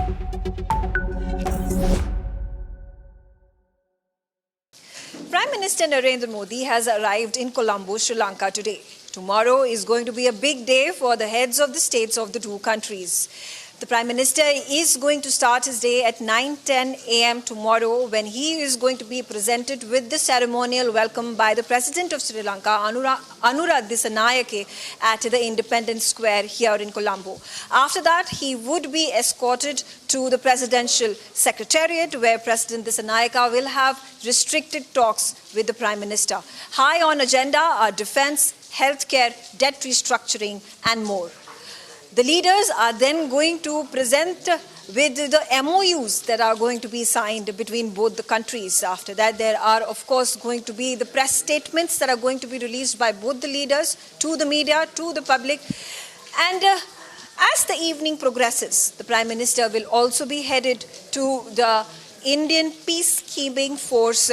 Prime Minister Narendra Modi has arrived in Colombo, Sri Lanka today. Tomorrow is going to be a big day for the heads of the states of the two countries. The Prime Minister is going to start his day at 9:10 a.m. tomorrow when he is going to be presented with the ceremonial welcome by the President of Sri Lanka, Anura Dissanayake, at the Independence Square here in Colombo. After that, he would be escorted to the Presidential Secretariat where President Dissanayake will have restricted talks with the Prime Minister. High on agenda are defence, healthcare, debt restructuring and more. The leaders are then going to present with the MOUs that are going to be signed between both the countries. After that, there are, of course, going to be the press statements that are going to be released by both the leaders to the media, to the public. And as the evening progresses, the Prime Minister will also be headed to the Indian Peacekeeping Force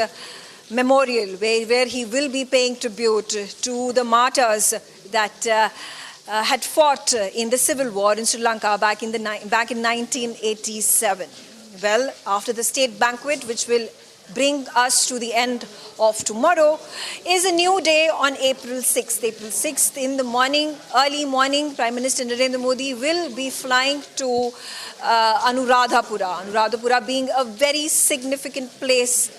Memorial, where he will be paying tribute to the martyrs that had fought in the civil war in Sri Lanka back in 1987. Well, after the state banquet, which will bring us to the end of tomorrow, is a new day on April 6th. April 6th in the morning, early morning, Prime Minister Narendra Modi will be flying to Anuradhapura. Anuradhapura being a very significant place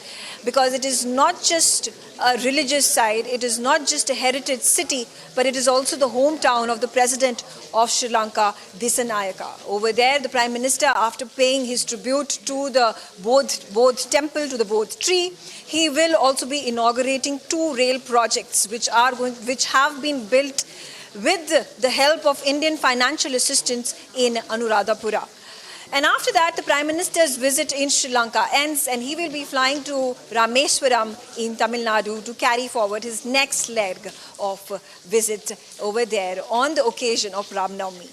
because it is not just a religious site, it is not just a heritage city, but it is also the hometown of the President of Sri Lanka, Dissanayake. Over there, the Prime Minister, after paying his tribute to the Bodh temple, to the Bodh tree, he will also be inaugurating 2 rail projects which have been built with the help of Indian financial assistance in Anuradhapura. And after that, the Prime Minister's visit in Sri Lanka ends and he will be flying to Rameswaram in Tamil Nadu to carry forward his next leg of visit over there on the occasion of Ram Navami.